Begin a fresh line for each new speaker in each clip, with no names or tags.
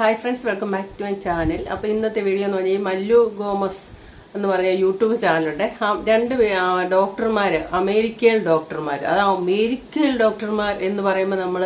Hi friends, welcome back to my channel. അപ്പോൾ ഇന്നത്തെ video എന്ന് പറഞ്ഞാൽ മല്ലു ഗോമസ് എന്ന് പറഞ്ഞ യൂട്യൂബ് ചാനലുണ്ട്. രണ്ട് ഡോക്ടർമാർ, അമേരിക്കയിൽ ഡോക്ടർമാർ. അത് അമേരിക്കയിൽ ഡോക്ടർമാർ എന്ന് പറയുമ്പോൾ നമ്മൾ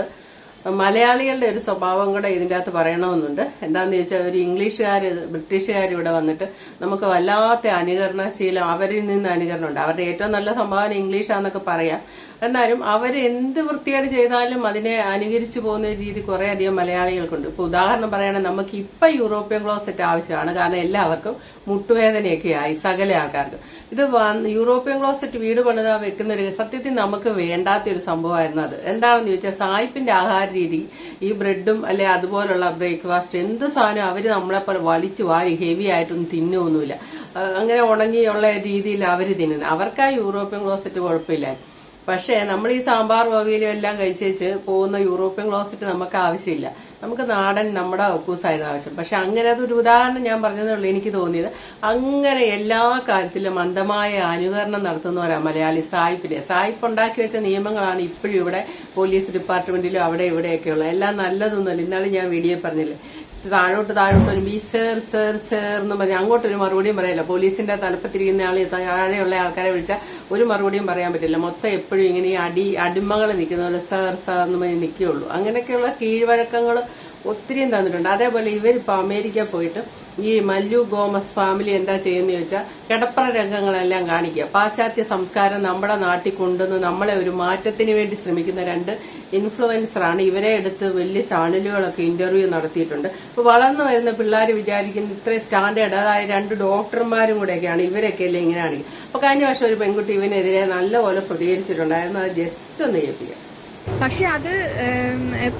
മലയാളികളുടെ ഒരു സ്വഭാവം കൂടെ ഇതിൻ്റെ അകത്ത് പറയണമെന്നുണ്ട്. എന്താണെന്ന് ചോദിച്ചാൽ, ഒരു ബ്രിട്ടീഷുകാർ ഇവിടെ വന്നിട്ട് നമുക്ക് വല്ലാത്ത അനുകരണശീലം, അവരിൽ നിന്ന് അനുകരണമുണ്ട്. അവരുടെ ഏറ്റവും നല്ല സംഭാവന ഇംഗ്ലീഷാന്നൊക്കെ പറയാം. എന്നാലും അവർ എന്ത് വൃത്തികേട് ചെയ്താലും അതിനെ അനുകരിച്ചു പോകുന്ന ഒരു രീതി കുറെ അധികം മലയാളികൾക്കുണ്ട്. ഇപ്പൊ ഉദാഹരണം പറയുകയാണെങ്കിൽ, നമുക്ക് ഇപ്പൊ യൂറോപ്യൻ ക്ലോസറ്റ് ആവശ്യമാണ്. കാരണം എല്ലാവർക്കും മുട്ടുവേദനയൊക്കെ ആയി, സകല ആൾക്കാർക്ക്. ഇത് യൂറോപ്യൻ ക്ലോസറ്റ് വീട് പണിതാ വെക്കുന്ന ഒരു സത്യത്തിൽ നമുക്ക് വേണ്ടാത്ത ഒരു സംഭവമായിരുന്നു. അത് എന്താണെന്ന് ചോദിച്ചാൽ, സായിപ്പിന്റെ ആഹാര രീതി, ഈ ബ്രെഡും അല്ലെ അതുപോലുള്ള ബ്രേക്ക്ഫാസ്റ്റ്, എന്ത് സാധനം അവര് നമ്മളെപ്പോലെ വലിച്ചു വാരി ഹെവി ആയിട്ടൊന്നും തിന്നൊന്നുമില്ല. അങ്ങനെ ഉണങ്ങിയുള്ള രീതിയിൽ അവര് തിന്നുന്നത്. അവർക്ക് ആ യൂറോപ്യൻ ക്ലോസറ്റ് കുഴപ്പമില്ല. പക്ഷേ നമ്മൾ ഈ സാമ്പാർ അവിയലും എല്ലാം കഴിച്ചേച്ച് പോകുന്ന യൂറോപ്യൻ ക്ലോസറ്റ് നമുക്ക് ആവശ്യമില്ല. നമുക്ക് നാടൻ നമ്മുടെ ഒക്കൂസായിരുന്നു ആവശ്യം. പക്ഷെ അങ്ങനെ അതൊരു ഉദാഹരണം ഞാൻ പറഞ്ഞതേ ഉള്ളൂ. എനിക്ക് തോന്നിയത് അങ്ങനെ എല്ലാ കാര്യത്തിലും മന്ദമായ അനുകരണം നടത്തുന്നവരാണ് മലയാളി. സായിപ്പ് ഉണ്ടാക്കി വെച്ച നിയമങ്ങളാണ് ഇപ്പോഴും ഇവിടെ പോലീസ് ഡിപ്പാർട്ട്മെന്റിലും അവിടെ ഇവിടെയൊക്കെയുള്ള. എല്ലാം നല്ലതൊന്നുമല്ല. ഇന്നാലും ഞാൻ വീഡിയോ പറഞ്ഞില്ലേ, താഴോട്ട് വരുമ്പോൾ ഈ സേർ എന്ന് പറഞ്ഞാൽ അങ്ങോട്ടൊരു മറുപടിയും പറയില്ല. പോലീസിന്റെ തലപ്പത്തിരിക്കുന്ന ആൾ താഴെയുള്ള ആൾക്കാരെ വിളിച്ചാൽ ഒരു മറുപടിയും പറയാൻ പറ്റില്ല. മൊത്തം എപ്പോഴും ഇങ്ങനെ ഈ അടിമകൾ നിൽക്കുന്ന പോലെ സേർ എന്ന് പറഞ്ഞ് നിൽക്കുകയുള്ളൂ. അങ്ങനെയൊക്കെയുള്ള കീഴ്വഴക്കങ്ങൾ ഒത്തിരിയും തന്നിട്ടുണ്ട്. അതേപോലെ ഇവരിപ്പോ അമേരിക്ക പോയിട്ട് ഈ മല്ലു ഗോമസ് ഫാമിലി എന്താ ചെയ്യുന്ന ചോദിച്ചാൽ, കിടപ്പറ രംഗങ്ങളെല്ലാം കാണിക്കുക. പാശ്ചാത്യ സംസ്കാരം നമ്മുടെ നാട്ടിൽ കൊണ്ടുവന്ന് നമ്മളെ ഒരു മാറ്റത്തിന് വേണ്ടി ശ്രമിക്കുന്ന രണ്ട് ഇൻഫ്ലുവൻസറാണ്. ഇവരെ എടുത്ത് വലിയ ചാനലുകളൊക്കെ ഇന്റർവ്യൂ നടത്തിയിട്ടുണ്ട്. ഇപ്പൊ വളർന്നു വരുന്ന പിള്ളേർ വിചാരിക്കുന്ന ഇത്രയും സ്റ്റാൻഡേർഡ്, അതായത് രണ്ട് ഡോക്ടർമാരും കൂടെയൊക്കെയാണ് ഇവരൊക്കെ അല്ലേ ഇങ്ങനെയാണ്. അപ്പൊ കഴിഞ്ഞ വർഷം ഒരു പെൺകുട്ടി ഇവനെതിരെ നല്ലപോലെ പ്രതികരിച്ചിട്ടുണ്ടായിരുന്നു. അത് ജസ്റ്റ് ഒന്ന് കേൾപ്പിക്കാം.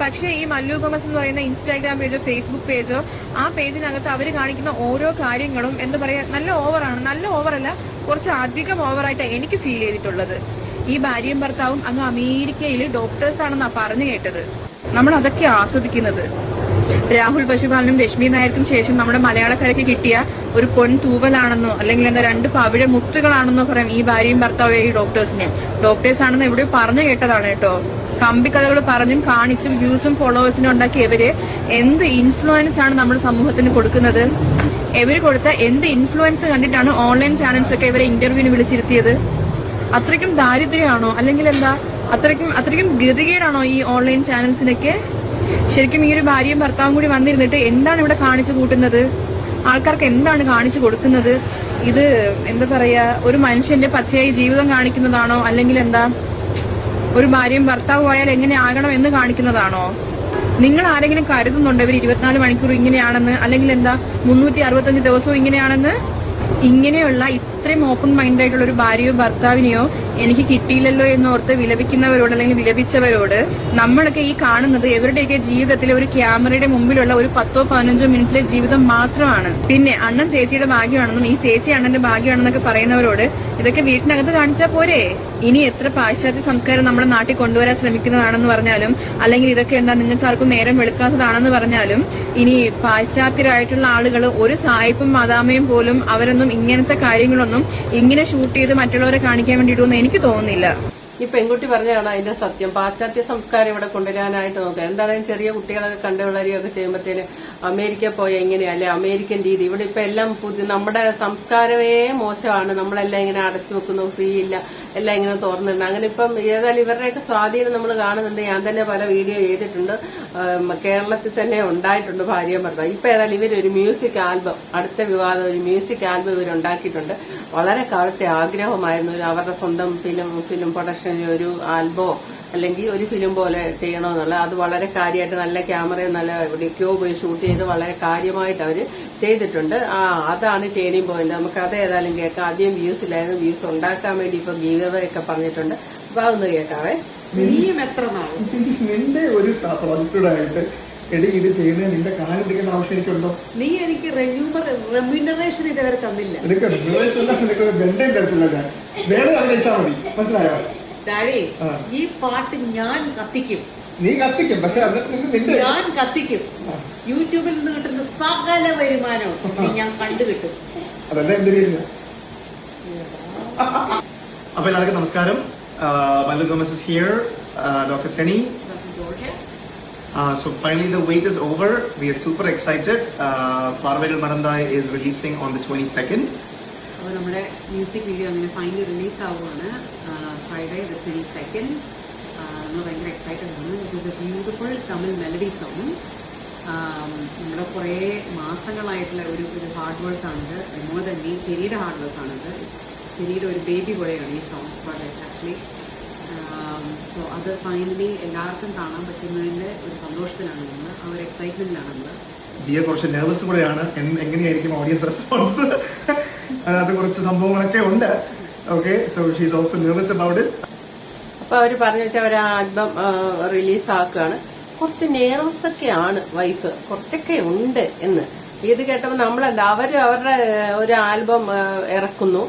പക്ഷെ ഈ മല്ലു ഗോമസ് എന്ന് പറയുന്ന ഇൻസ്റ്റാഗ്രാം പേജോ ഫേസ്ബുക്ക് പേജോ, ആ പേജിനകത്ത് അവർ കാണിക്കുന്ന ഓരോ കാര്യങ്ങളും എന്താ പറയാ, നല്ല ഓവറാണ്. നല്ല ഓവറല്ല, കുറച്ച് അധികം ഓവറായിട്ട് എനിക്ക് ഫീൽ ചെയ്തിട്ടുള്ളത്. ഈ ഭാര്യയും ഭർത്താവും അങ്ങ് അമേരിക്കയിൽ ഡോക്ടേഴ്സ് ആണെന്നാ പറഞ്ഞു കേട്ടത്. നമ്മൾ അതൊക്കെ ആസ്വദിക്കുന്നത്. രാഹുൽ പശുപാലനും രശ്മി നായർക്കും ശേഷം നമ്മുടെ മലയാളക്കാർക്ക് കിട്ടിയ ഒരു പൊൻ തൂവലാണെന്നോ അല്ലെങ്കിൽ എന്താ രണ്ട് പവിഴ മുത്തുകളാണെന്നോ പറയാം ഈ ഭാര്യയും ഭർത്താവും ഈ ഡോക്ടേഴ്സിനെ. ഡോക്ടേഴ്സ് ആണെന്ന് എവിടെയോ പറഞ്ഞു കേട്ടതാണ് കേട്ടോ. കമ്പിക്കഥകൾ പറഞ്ഞും കാണിച്ചും വ്യൂസും ഫോളോവേഴ്സിനും ഉണ്ടാക്കിയ ഇവര് എന്ത് ഇൻഫ്ലുവൻസ് ആണ് നമ്മുടെ സമൂഹത്തിന് കൊടുക്കുന്നത്? ഇവര് കൊടുത്ത എന്ത് ഇൻഫ്ലുവൻസ് കണ്ടിട്ടാണ് ഓൺലൈൻ ചാനൽസ് ഒക്കെ ഇവരെ ഇന്റർവ്യൂവിന് വിളിച്ചിരുത്തിയത്? അത്രയ്ക്കും ദാരിദ്ര്യമാണോ, അല്ലെങ്കിൽ എന്താ അത്രയ്ക്കും ഗതികേടാണോ ഈ ഓൺലൈൻ ചാനൽസിനൊക്കെ? ശരിക്കും ഈ ഒരു ഭാര്യയും ഭർത്താവും കൂടി വന്നിരുന്നിട്ട് എന്താണ് ഇവിടെ കാണിച്ചു കൂട്ടുന്നത്? ആൾക്കാർക്ക് എന്താണ് കാണിച്ചു കൊടുക്കുന്നത്? ഇത് എന്താ പറയാ, ഒരു മനുഷ്യന്റെ പച്ചയായി ജീവിതം കാണിക്കുന്നതാണോ, അല്ലെങ്കിൽ എന്താ ഒരു ഭാര്യയും ഭർത്താവും ആയാൽ എങ്ങനെ ആകണം എന്ന് കാണിക്കുന്നതാണോ? നിങ്ങൾ ആരെങ്കിലും കരുതുന്നുണ്ടോ ഇവർ 24 മണിക്കൂർ ഇങ്ങനെയാണെന്ന്, അല്ലെങ്കിൽ എന്താ 365 ദിവസവും ഇങ്ങനെയാണെന്ന്? ഇങ്ങനെയുള്ള ഇത്രയും ഓപ്പൺ മൈൻഡ് ആയിട്ടുള്ള ഒരു ഭാര്യയോ ഭർത്താവിനെയോ എനിക്ക് കിട്ടിയില്ലല്ലോ എന്നോർത്ത് വിലപിക്കുന്നവരോട് അല്ലെങ്കിൽ വിലപിച്ചവരോട് നമ്മളൊക്കെ ഈ കാണുന്നത് ഇവരുടെയൊക്കെ ജീവിതത്തിലെ ഒരു ക്യാമറയുടെ മുമ്പിലുള്ള ഒരു 10-15 മിനിറ്റിലെ ജീവിതം മാത്രമാണ്. പിന്നെ അണ്ണൻ ചേച്ചിയുടെ ഭാഗ്യമാണെന്നും ഈ ചേച്ചി അണ്ണന്റെ ഭാഗ്യമാണെന്നൊക്കെ പറയുന്നവരോട് ഇതൊക്കെ വീട്ടിനകത്ത് കാണിച്ചാൽ പോരെ? ഇനി എത്ര പാശ്ചാത്യ സംസ്കാരം നമ്മുടെ നാട്ടിൽ കൊണ്ടുവരാൻ ശ്രമിക്കുന്നതാണെന്ന് പറഞ്ഞാലും, അല്ലെങ്കിൽ ഇതൊക്കെ എന്താ നിങ്ങൾക്ക് ആർക്കും നേരം വെളുക്കാത്തതാണെന്ന് പറഞ്ഞാലും, ഇനി പാശ്ചാത്യരായിട്ടുള്ള ആളുകൾ ഒരു സായിപ്പും മദാമയും പോലും അവരൊന്നും ഇങ്ങനത്തെ കാര്യങ്ങളൊന്നും ഇങ്ങനെ ഷൂട്ട് ചെയ്ത് മറ്റുള്ളവരെ കാണിക്കാൻ വേണ്ടിയിട്ടൊന്നും എനിക്ക് തോന്നുന്നില്ല.
ഈ പെൺകുട്ടി പറഞ്ഞതാണ് അതിന്റെ സത്യം. പാശ്ചാത്യ സംസ്കാരം ഇവിടെ കൊണ്ടുവരാനായിട്ട് നോക്കുക. എന്താണെങ്കിലും ചെറിയ കുട്ടികളൊക്കെ കണ്ടു വളരുകയൊക്കെ ചെയ്യുമ്പോഴത്തേന് അമേരിക്ക പോയ എങ്ങനെയാ, അല്ലെ അമേരിക്കൻ രീതി. ഇവിടെ ഇപ്പൊ എല്ലാം നമ്മുടെ സംസ്കാരമേ മോശമാണ്. നമ്മളെല്ലാം ഇങ്ങനെ അടച്ചു വെക്കുന്നു, ഫ്രീ ഇല്ല, എല്ലാം ഇങ്ങനെ തുറന്നിട്ടുണ്ട്. അങ്ങനെ ഇപ്പം ഏതായാലും ഇവരുടെയൊക്കെ സ്വാധീനം നമ്മൾ കാണുന്നുണ്ട്. ഞാൻ തന്നെ പല വീഡിയോ ചെയ്തിട്ടുണ്ട്. കേരളത്തിൽ തന്നെ ഉണ്ടായിട്ടുണ്ട് ഭാര്യ ഭർത്താവ്. ഇപ്പൊ ഏതായാലും ഇവരൊരു മ്യൂസിക് ആൽബം, അടുത്ത വിവാദം ഒരു മ്യൂസിക് ആൽബം ഇവരുണ്ടാക്കിയിട്ടുണ്ട്. വളരെ കാലത്തെ ആഗ്രഹമായിരുന്നു അവരുടെ സ്വന്തം ഫിലിം പ്രൊഡക്ഷൻ ഒരു ആൽബോ അല്ലെങ്കിൽ ഒരു ഫിലിം പോലെ ചെയ്യണമെന്നുള്ള. അത് വളരെ കാര്യമായിട്ട് നല്ല ക്യാമറയും നല്ല എവിടേക്കോ പോയി ഷൂട്ട് ചെയ്ത് വളരെ കാര്യമായിട്ട് അവര് ചെയ്തിട്ടുണ്ട്. അതാണ് ടേണിംഗ് പോയിന്റ്. നമുക്ക് അത് ഏതായാലും കേൾക്കാം. ആദ്യം വ്യൂസ് ഇല്ലായിരുന്നു, വ്യൂസ് ഉണ്ടാക്കാൻ വേണ്ടി ഇപ്പൊ ഗീവ് ഒക്കെ പറഞ്ഞിട്ടുണ്ട്. അപ്പൊ അതൊന്ന് കേൾക്കാവേ.
നീയും എത്ര നാളും നിന്റെ ഒരു പ്രോജക്റ്റായിട്ട് എടി ഇത് ചെയ്യുന്നത് നിന്റെ കാലെടുക്കേണ്ട ആവശ്യം എനിക്കുണ്ടോ? നീ എനിക്ക് റെമ്യൂണറേഷൻ ഇതുവരെ തന്നില്ല. നിനക്ക് റെമ്യൂണറേഷൻ നിനക്ക് ഗണ്ടയും തരത്തില്ല. ഞാൻ വേറെ അഭിനയിച്ചാൽ മതി, മനസ്സിലായോ? ഡാഡി, ഈ പാട്ട് ഞാൻ കത്തിക്കും. നീ കത്തിക്കും, പക്ഷെ ഞാൻ കത്തിക്കും. യൂട്യൂബിൽ നിന്ന് കിട്ടുന്ന സകല വരുമാനവും ഞാൻ കണ്ടുകിട്ടും. അതല്ല എന്റെ പേരില്ല.
അപ്പൊ എല്ലാവർക്കും നമസ്കാരം. Mallu Gomez is here, Dr. Tenny. So finally the wait is over. We are super excited. Parvagal Marandai is releasing on the 22nd.
അപ്പോൾ നമ്മുടെ മ്യൂസിക് വീഡിയോ അങ്ങനെ ഫൈനലി റിലീസ് ആവുകയാണ് ഫ്രൈഡേ ദ 22nd. നമ്മൾ ഭയങ്കര എക്സൈറ്റഡ് ആണ്. It is a beautiful Tamil melody song. നമ്മുടെ കുറേ മാസങ്ങളായിട്ടുള്ള ഒരു ഹാർഡ് വർക്കാണിത്. മോർ ദൻ മീ ടെരിയുടെ ഹാർഡ് വർക്കാണിത്. ടെരിയുടെ ഒരു ബേബി പോലെയാണ് ഈ സോങ് പ്രോജക്റ്റ് ആക്ച്വലി. സോ അത് ഫൈനലി എല്ലാവർക്കും കാണാൻ പറ്റുന്നതിൻ്റെ ഒരു സന്തോഷത്തിലാണ് നമ്മൾ, ആ ഒരു എക്സൈറ്റ്മെൻറ്റിലാണ് നമ്മൾ.
ജിയ കുറച്ച് നെർവസ് കൂടെയാണ്, എങ്ങനെയായിരിക്കും ഓഡിയൻസ് റെസ്പോൺസ്, അത് കുറച്ച് സംഭവങ്ങളൊക്കെ ഉണ്ട്. Okay, so she is also nervous about it.
അപ്പൊ അവര് പറഞ്ഞു വെച്ചാൽ അവർ ആൽബം റിലീസ് ആക്കുകയാണ്. കുറച്ച് നെർവസ് ഒക്കെയാണ് വൈഫ്, കുറച്ചൊക്കെ ഉണ്ട് എന്ന്. ഇത് കേട്ടപ്പോൾ നമ്മളല്ല, അവരുടെ ഒരു ആൽബം ഇറക്കുന്നു,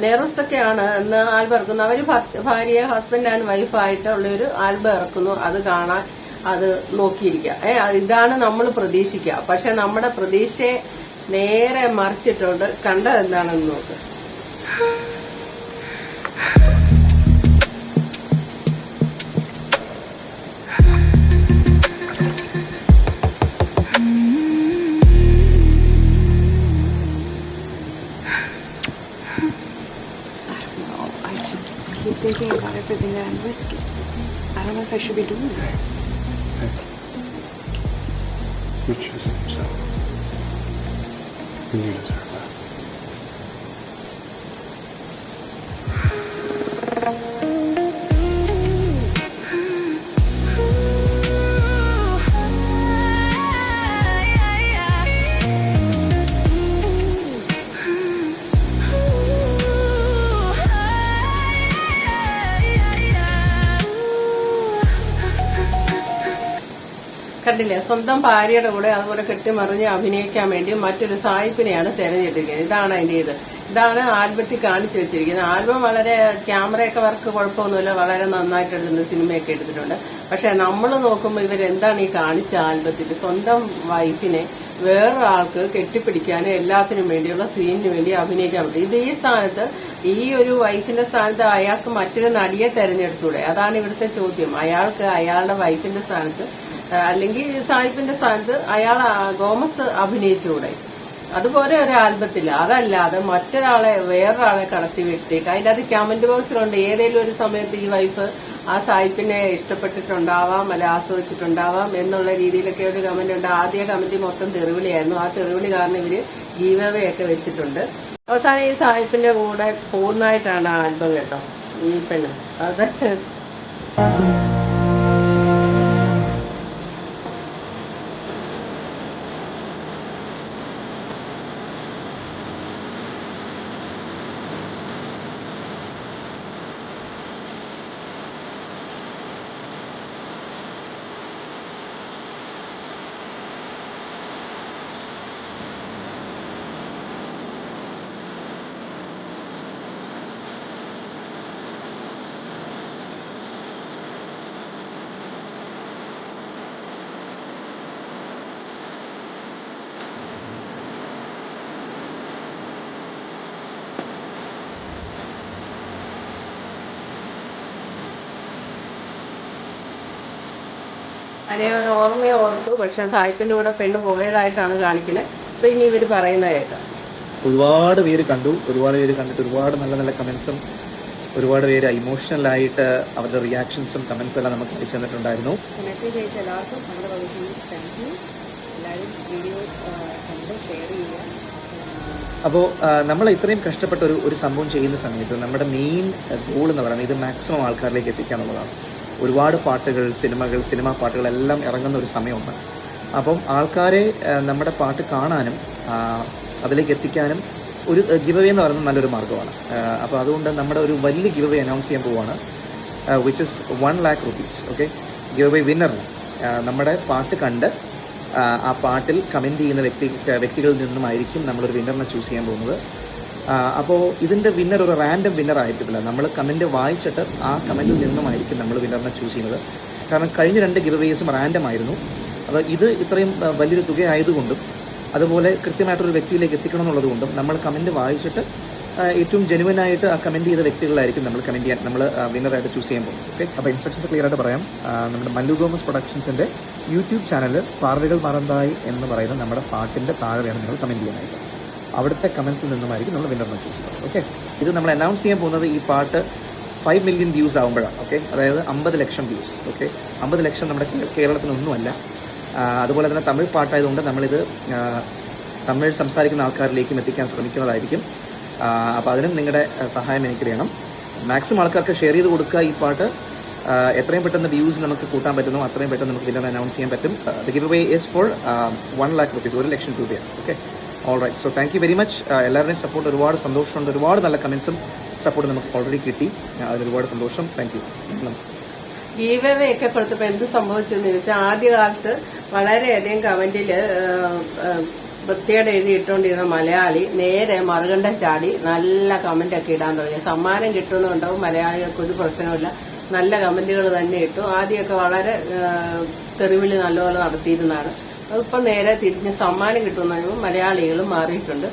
നെർവസ് ഒക്കെയാണ് എന്ന് ആൽബം ഇറക്കുന്നു. അവര് ഭാര്യ, ഹസ്ബൻഡ് ആൻഡ് വൈഫായിട്ടുള്ള ഒരു ആൽബം ഇറക്കുന്നു. അത് കാണാൻ, അത് നോക്കിയിരിക്കുക. ഇതാണ് നമ്മൾ പ്രതീക്ഷിക്കുക. പക്ഷെ നമ്മുടെ പ്രതീക്ഷയെ നേരെ മറിച്ചിട്ടുണ്ട്. കണ്ടത് എന്താണെന്ന് നോക്ക്.
keep thinking about everything that I'm risking. I don't know if I should be doing this.
Hey. You're choosing yourself. And you deserve that.
കണ്ടില്ലേ, സ്വന്തം ഭാര്യയുടെ കൂടെ അതുപോലെ കെട്ടിമറിഞ്ഞ് അഭിനയിക്കാൻ വേണ്ടി മറ്റൊരു സായിപ്പിനെയാണ് തെരഞ്ഞെടുത്തിരിക്കുന്നത്. ഇതാണ് അതിന്റെ ഇതാണ് ആൽബത്തിൽ കാണിച്ചു വെച്ചിരിക്കുന്നത്. ആൽബം വളരെ ക്യാമറയൊക്കെ വർക്ക് കുഴപ്പമൊന്നുമില്ല, വളരെ നന്നായിട്ട് എടുക്കുന്ന സിനിമയൊക്കെ എടുത്തിട്ടുണ്ട്. പക്ഷെ നമ്മൾ നോക്കുമ്പോൾ ഇവരെന്താണ് ഈ കാണിച്ച ആൽബത്തിൽ? സ്വന്തം വൈഫിനെ വേറൊരാൾക്ക് കെട്ടിപ്പിടിക്കാനും എല്ലാത്തിനും വേണ്ടിയുള്ള സീനിന് വേണ്ടി അഭിനയിക്കാൻ പറ്റും. ഇത് ഈ സ്ഥാനത്ത്, ഈ ഒരു വൈഫിന്റെ സ്ഥാനത്ത് അയാൾക്ക് മറ്റൊരു നടിയെ തെരഞ്ഞെടുത്തൂടെ? അതാണ് ഇവിടുത്തെ ചോദ്യം. അയാൾക്ക് അയാളുടെ വൈഫിന്റെ സ്ഥാനത്ത് അല്ലെങ്കിൽ സായിപ്പിന്റെ സ്ഥാനത്ത് അയാൾ ഗോമസ് അഭിനയിച്ചുകൂടെ? അതുപോലെ ഒരു ആൽബത്തില്ല. അതല്ലാതെ മറ്റൊരാളെ, വേറൊരാളെ കടത്തി വിട്ടിട്ട് അതിൻ്റെ അത് കമന്റ് ബോക്സിലുണ്ട്. ഏതെങ്കിലും ഒരു സമയത്ത് ഈ വൈഫ് ആ സായിപ്പിനെ ഇഷ്ടപ്പെട്ടിട്ടുണ്ടാവാം, അല്ല ആസ്വദിച്ചിട്ടുണ്ടാവാം എന്നുള്ള രീതിയിലൊക്കെ ഒരു കമന്റ് ഉണ്ട്. ആദ്യ കമന്റ് മൊത്തം തെറിവിളിയായിരുന്നു. ആ തെറിവിളി കാരണം ഇവര് ഗീവ് അവേ ഒക്കെ വെച്ചിട്ടുണ്ട്. അവസാനം ഈ സായിപ്പിന്റെ കൂടെ പോകുന്നതായിട്ടാണ് ആൽബം കേട്ടോ ഈ പെണ്ണ്. അത് അതിനെ ഒരു ഓർമ്മയെ ഓർത്തു. പക്ഷെ സായിപ്പിന്റെ കൂടെ പെണ്ണ് പോയതായിട്ടാണ് കാണിക്കുന്നത്. അപ്പൊ ഇനി ഇവര് പറയുന്ന കേൾക്കാം.
ഒരുപാട് പേര് കണ്ടു, ഒരുപാട് പേര് കണ്ടിട്ട് ഒരുപാട് നല്ല നല്ല കമൻസും ഒരുപാട് പേര് ഇമോഷണലായിട്ട് അവരുടെ റിയാക്ഷൻസും കമൻസും എല്ലാം നമുക്ക് അയച്ചു തന്നിട്ടുണ്ടായിരുന്നു.
മെസ്സേജ് അയച്ച എല്ലാവർക്കും നമ്മുടെ വകയ്ക്ക് താങ്ക് യു. എല്ലാവരും വീഡിയോ കണ്ട് ഷെയർ ചെയ്യുക.
അപ്പോൾ നമ്മൾ ഇത്രയും കഷ്ടപ്പെട്ട ഒരു സംഭവം ചെയ്യുന്ന സമയത്ത് നമ്മുടെ മെയിൻ ഗോൾ എന്ന് പറയുന്നത് ഇത് മാക്സിമം ആൾക്കാരിലേക്ക് എത്തിക്കുക എന്നുള്ളതാണ്. ഒരുപാട് പാട്ടുകൾ, സിനിമാ പാട്ടുകളെല്ലാം ഇറങ്ങുന്ന ഒരു സമയമാണ്. അപ്പം ആൾക്കാരെ നമ്മുടെ പാട്ട് കാണാനും അതിലേക്ക് എത്തിക്കാനും ഒരു ഗിവ് അവേ എന്ന് പറയുന്നത് നല്ലൊരു മാർഗ്ഗമാണ്. അപ്പോൾ അതുകൊണ്ട് നമ്മുടെ ഒരു വലിയ ഗിവ് അവേ അനൗൺസ് ചെയ്യാൻ പോവുകയാണ്, which is 1 lakh rupees. Okay, give away വിന്നറിന് നമ്മുടെ പാട്ട് കണ്ട് ആ പാട്ടിൽ കമൻറ്റ് ചെയ്യുന്ന വ്യക്തികളിൽ നിന്നുമായിരിക്കും നമ്മളൊരു വിന്നറിനെ ചൂസ് ചെയ്യാൻ പോകുന്നത്. അപ്പോൾ ഇതിൻ്റെ വിന്നർ ഒരു റാൻഡം വിന്നർ ആയിട്ടില്ല. നമ്മൾ കമൻറ്റ് വായിച്ചിട്ട് ആ കമൻറ്റിൽ നിന്നുമായിരിക്കും നമ്മൾ വിന്നറിനെ ചൂസ് ചെയ്യുന്നത്. കാരണം കഴിഞ്ഞ 2 ഗിവ് അവേസും റാൻഡം ആയിരുന്നു. അപ്പോൾ ഇത് ഇത്രയും വലിയൊരു തുക ആയതുകൊണ്ടും അതുപോലെ കൃത്യമായിട്ടൊരു വ്യക്തിയിലേക്ക് എത്തിക്കണം എന്നുള്ളതുകൊണ്ടും നമ്മൾ കമൻറ്റ് വായിച്ചിട്ട് ഏറ്റവും ജെനുവനായിട്ട് ആ കമൻറ്റ് ചെയ്ത വ്യക്തികളായിരിക്കും നമ്മൾ കമൻറ്റ് ചെയ്യാൻ, നമ്മൾ വിന്നറായിട്ട് ചൂസ് ചെയ്യാൻ പോകും. ഓക്കെ, അപ്പോൾ ഇൻസ്ട്രക്ഷൻസ് ക്ലിയർ ആയിട്ട് പറയാം. നമ്മുടെ മല്ലു ഗോമസ് പ്രൊഡക്ഷൻസിൻ്റെ യൂട്യൂബ് ചാനൽ പാർവികൾ മറந்தாയി എന്ന് പറയുന്ന നമ്മുടെ പാട്ടിൻ്റെ താഴെയാണ് നിങ്ങൾ കമൻറ്റ് ചെയ്യാനായിട്ട്. അവിടുത്തെ കമൻസിൽ നിന്നുമായിരിക്കും നമ്മൾ വിന്നറിനെ ചൂസ് ചെയ്യുന്നത്. ഓക്കെ, ഇത് നമ്മൾ അനൗൺസ് ചെയ്യാൻ പോകുന്നത് ഈ പാട്ട് 5 മില്യൺ വ്യൂസ് ആകുമ്പോഴാണ്. ഓക്കെ, അതായത് 50 ലക്ഷം വ്യൂസ്. ഓക്കെ, 50 ലക്ഷം നമ്മുടെ കേരളത്തിനൊന്നുമല്ല. അതുപോലെ തന്നെ തമിഴ് പാട്ടായതുകൊണ്ട് നമ്മളിത് തമിഴ് സംസാരിക്കുന്ന ആൾക്കാരിലേക്കും എത്തിക്കാൻ ശ്രമിക്കുന്നതായിരിക്കും. അപ്പോൾ അതിനും നിങ്ങളുടെ സഹായം എനിക്ക് വേണം. മാക്സിമം ആൾക്കാർക്ക് ഷെയർ ചെയ്ത് കൊടുക്കുക ഈ പാട്ട്. എത്രയും പെട്ടെന്ന് വ്യൂസ് നമുക്ക് കൂട്ടാൻ പറ്റുന്നു അത്രയും പെട്ടെന്ന് നമുക്ക് വിന്നർ അനൗൺസ് ചെയ്യാൻ പറ്റും. The giveaway is for 1 lakh rupees, 1 ലക്ഷം രൂപയാണ്. Okay, all right. So thank you very much. എല്ലാവരുടെയും സപ്പോർട്ട് ഒരുപാട് സന്തോഷമുണ്ട്. ഒരുപാട് നല്ല കമൻസും സപ്പോർട്ട് നമുക്ക് ഓൾറെഡി കിട്ടി. അതിനൊരുപാട് സന്തോഷം. Thank you. നമസ്കാരം.
ഗീവ് അവേ ഒക്കെ കൊടുത്തപ്പോൾ എന്ത് സംഭവിച്ചെന്ന് ചോദിച്ചാൽ, ആദ്യകാലത്ത് വളരെയധികം കമന്റിൽ വൃത്തിയോടെ എഴുതിയിട്ടുകൊണ്ടിരുന്ന മലയാളി നേരെ മറുകണ്ഠം ചാടി നല്ല കമന്റ് ഒക്കെ ഇടാൻ തുടങ്ങി. സമ്മാനം കിട്ടുന്നുണ്ടാവും, മലയാളികൾക്ക് ഒരു പ്രശ്നമില്ല, നല്ല കമന്റുകൾ തന്നെ ഇട്ടു. ആദ്യമൊക്കെ വളരെ തെറിവിളി നല്ലപോലെ നടത്തിയിരുന്നതാണ്. അതിപ്പോൾ നേരെ തിരിഞ്ഞ് സമ്മാനം കിട്ടുന്ന മലയാളികൾ മാറിയിട്ടുണ്ട്.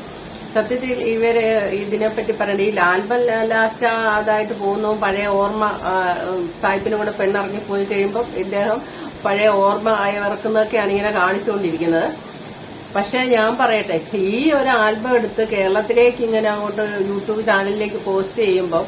സത്യത്തിൽ ഇവര് ഇതിനെപ്പറ്റി പറയണ്ട, ഈ ആൽബം ലാസ്റ്റ് അതായിട്ട് പോകുന്നു, പഴയ ഓർമ്മ സായിപ്പിനും കൂടെ പെണ്ണിറങ്ങി പോയി കഴിയുമ്പോൾ ഇദ്ദേഹം പഴയ ഓർമ്മ അയവിറക്കുന്നതൊക്കെയാണ് ഇങ്ങനെ കാണിച്ചുകൊണ്ടിരിക്കുന്നത്. പക്ഷെ ഞാൻ പറയട്ടെ, ഈ ഒരു ആൽബം എടുത്ത് കേരളത്തിലേക്ക് ഇങ്ങനെ അങ്ങോട്ട് യൂട്യൂബ് ചാനലിലേക്ക് പോസ്റ്റ് ചെയ്യുമ്പോൾ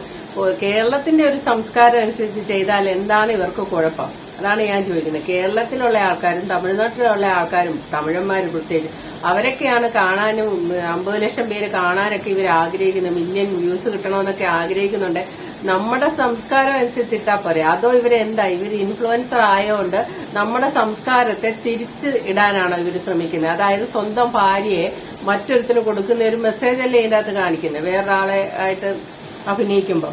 കേരളത്തിന്റെ ഒരു സംസ്കാരം അനുസരിച്ച് ചെയ്താൽ എന്താണ് ഇവർക്ക് കുഴപ്പം? അതാണ് ഞാൻ ചോദിക്കുന്നത്. കേരളത്തിലുള്ള ആൾക്കാരും തമിഴ്നാട്ടിലുള്ള ആൾക്കാരും തമിഴന്മാരും പ്രത്യേകിച്ച് അവരൊക്കെയാണ് കാണാനും 50 ലക്ഷം പേര് കാണാനൊക്കെ ഇവർ ആഗ്രഹിക്കുന്നത്. മില്യൺ വ്യൂസ് കിട്ടണമെന്നൊക്കെ ആഗ്രഹിക്കുന്നുണ്ട്. നമ്മുടെ സംസ്കാരം അനുസരിച്ചിട്ടാ പോരെ? അതോ ഇവരെന്താ, ഇവർ ഇൻഫ്ലുവൻസർ ആയതുകൊണ്ട് നമ്മുടെ സംസ്കാരത്തെ തിരിച്ച് ഇടാനാണോ ഇവർ ശ്രമിക്കുന്നത്? അതായത് സ്വന്തം ഭാര്യയെ മറ്റൊരുത്തിന് കൊടുക്കുന്ന ഒരു മെസ്സേജ് അല്ലേ ഇതിന്റെ അകത്ത് കാണിക്കുന്നത്? വേറൊരാളെ ആയിട്ട് അഭിനയിക്കുമ്പോൾ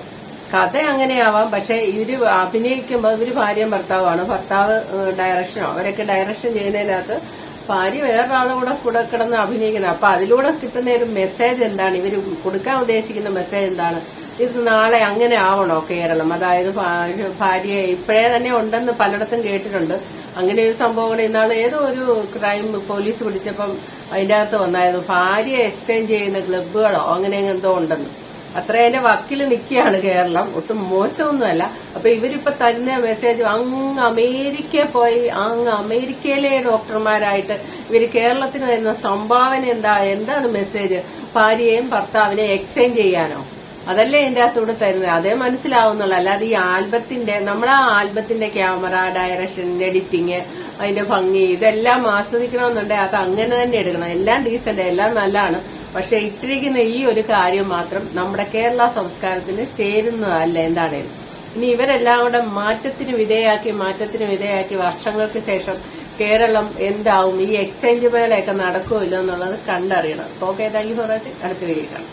കഥ അങ്ങനെയാവാം. പക്ഷെ ഇവര് അഭിനയിക്കുമ്പോൾ ഇവര് ഭാര്യയും ഭർത്താവാണ്, ഭർത്താവ് ഡയറക്ഷനോ, അവരൊക്കെ ഡയറക്ഷൻ ചെയ്യുന്നതിനകത്ത് ഭാര്യ വേറൊരാളും കൂടെ കിടന്ന് അഭിനയിക്കുന്നത്. അപ്പൊ അതിലൂടെ കിട്ടുന്ന ഒരു മെസ്സേജ് എന്താണ്? ഇവര് കൊടുക്കാൻ ഉദ്ദേശിക്കുന്ന മെസ്സേജ് എന്താണ്? ഇത് നാളെ അങ്ങനെ ആവണോ കേരളം? അതായത് ഭാര്യ ഇപ്പോഴേ തന്നെ ഉണ്ടെന്ന് പലയിടത്തും കേട്ടിട്ടുണ്ട്. അങ്ങനെ ഒരു സംഭവം കൂടെ ഇന്നാള് ഏതോ ഒരു ക്രൈം പോലീസ് പിടിച്ചപ്പം അതിന്റെ അകത്ത് വന്നായിരുന്നു, ഭാര്യ എക്സ്ചേഞ്ച് ചെയ്യുന്ന ക്ലബ്ബുകളോ അങ്ങനെ എന്തോ ഉണ്ടെന്ന്. അത്രേന്റെ വക്കിൽ നിൽക്കുകയാണ് കേരളം. ഒട്ടും മോശമൊന്നുമല്ല. അപ്പൊ ഇവരിപ്പോ തരുന്ന മെസ്സേജ് അങ്ങ് അമേരിക്ക പോയി അങ്ങ് അമേരിക്കയിലെ ഡോക്ടർമാരായിട്ട് ഇവര് കേരളത്തിന് തരുന്ന സംഭാവന എന്താണ് മെസ്സേജ്? ഭാര്യയെയും ഭർത്താവിനെ എക്സ്ചേഞ്ച് ചെയ്യാനോ? അതല്ലേ ഇതിന്റെ അകത്തൂടെ തരുന്നത്. അതേ മനസ്സിലാവുന്നുള്ളൂ. അല്ലാതെ ഈ ആൽബത്തിന്റെ, നമ്മളെ ആൽബത്തിന്റെ ക്യാമറ, ഡയറക്ഷൻ, എഡിറ്റിങ്, അതിന്റെ ഭംഗി ഇതെല്ലാം ആസ്വദിക്കണമെന്നുണ്ടെങ്കിൽ അത് അങ്ങനെ തന്നെ എടുക്കണം. എല്ലാം ഡീസന്റ്, എല്ലാം നല്ലതാണ്. പക്ഷെ ഇട്ടിരിക്കുന്ന ഈ ഒരു കാര്യം മാത്രം നമ്മുടെ കേരള സംസ്കാരത്തിന് ചേരുന്നതല്ല. എന്താണേലും ഇനി ഇവരെല്ലാം കൂടെ മാറ്റത്തിന് വിധേയാക്കി വർഷങ്ങൾക്ക് ശേഷം കേരളം എന്താവും, ഈ എക്സ്ചേഞ്ച് മേളയൊക്കെ നടക്കുമല്ലോ എന്നുള്ളത് കണ്ടറിയണം. Okay, thank you for watching. അടുത്ത വീഡിയോ കാണാം.